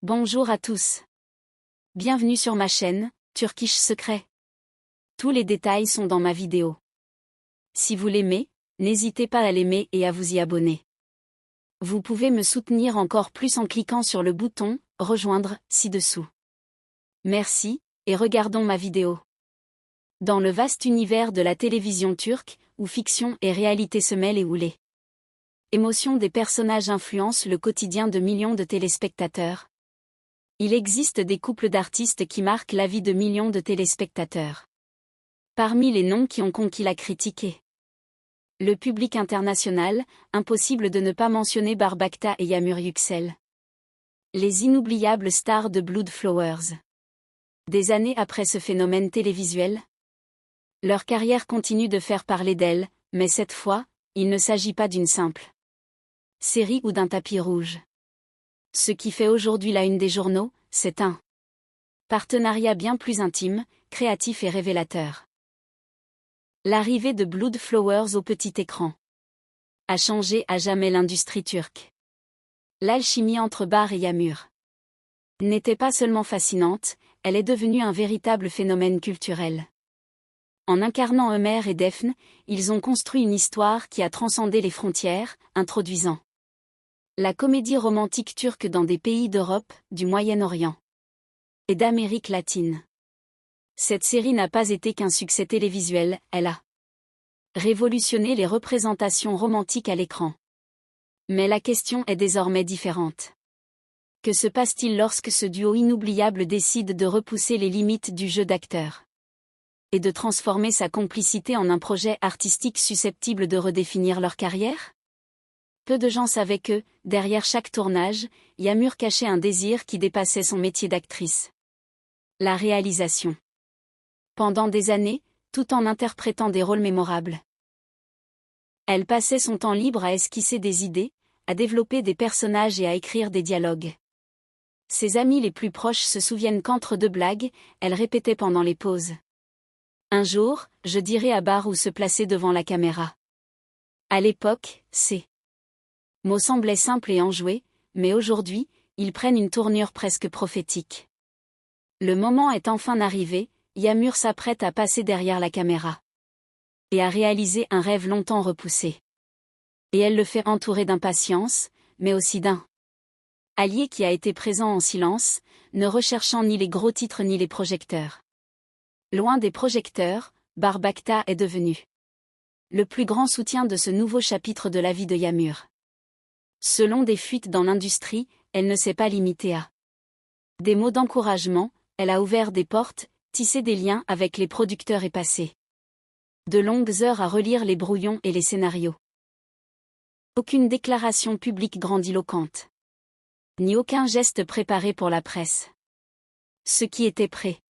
Bonjour à tous. Bienvenue sur ma chaîne, Turkish Secret. Tous les détails sont dans ma vidéo. Si vous l'aimez, n'hésitez pas à l'aimer et à vous y abonner. Vous pouvez me soutenir encore plus en cliquant sur le bouton « Rejoindre » ci-dessous. Merci, et regardons ma vidéo. Dans le vaste univers de la télévision turque, où fiction et réalité se mêlent et houlent. Émotion des personnages influencent le quotidien de millions de téléspectateurs. Il existe des couples d'artistes qui marquent la vie de millions de téléspectateurs. Parmi les noms qui ont conquis la critique, le public international, impossible de ne pas mentionner Barbakta et Yağmur Yüksel. Les inoubliables stars de Blood Flowers. Des années après ce phénomène télévisuel, leur carrière continue de faire parler d'elles, mais cette fois, il ne s'agit pas d'une simple série ou d'un tapis rouge. Ce qui fait aujourd'hui la une des journaux, c'est un partenariat bien plus intime, créatif et révélateur. L'arrivée de Blood Flowers au petit écran a changé à jamais l'industrie turque. L'alchimie entre Bar et Yağmur n'était pas seulement fascinante, elle est devenue un véritable phénomène culturel. En incarnant Ömer et Defne, ils ont construit une histoire qui a transcendé les frontières, introduisant la comédie romantique turque dans des pays d'Europe, du Moyen-Orient et d'Amérique latine. Cette série n'a pas été qu'un succès télévisuel, elle a révolutionné les représentations romantiques à l'écran. Mais la question est désormais différente. Que se passe-t-il lorsque ce duo inoubliable décide de repousser les limites du jeu d'acteur et de transformer sa complicité en un projet artistique susceptible de redéfinir leur carrière? Peu de gens savaient que, derrière chaque tournage, Yağmur cachait un désir qui dépassait son métier d'actrice. La réalisation. Pendant des années, tout en interprétant des rôles mémorables, elle passait son temps libre à esquisser des idées, à développer des personnages et à écrire des dialogues. Ses amis les plus proches se souviennent qu'entre deux blagues, elle répétait pendant les pauses. Un jour, je dirai à Bar où se placer devant la caméra. À l'époque, ces mots semblaient simples et enjoués, mais aujourd'hui, ils prennent une tournure presque prophétique. Le moment est enfin arrivé, Yağmur s'apprête à passer derrière la caméra et à réaliser un rêve longtemps repoussé. Et elle le fait entourée d'impatience, mais aussi d'un allié qui a été présent en silence, ne recherchant ni les gros titres ni les projecteurs. Loin des projecteurs, Barbakta est devenu le plus grand soutien de ce nouveau chapitre de la vie de Yağmur. Selon des fuites dans l'industrie, elle ne s'est pas limitée à des mots d'encouragement, elle a ouvert des portes, tissé des liens avec les producteurs et passé de longues heures à relire les brouillons et les scénarios. Aucune déclaration publique grandiloquente, ni aucun geste préparé pour la presse. Ce qui était prêt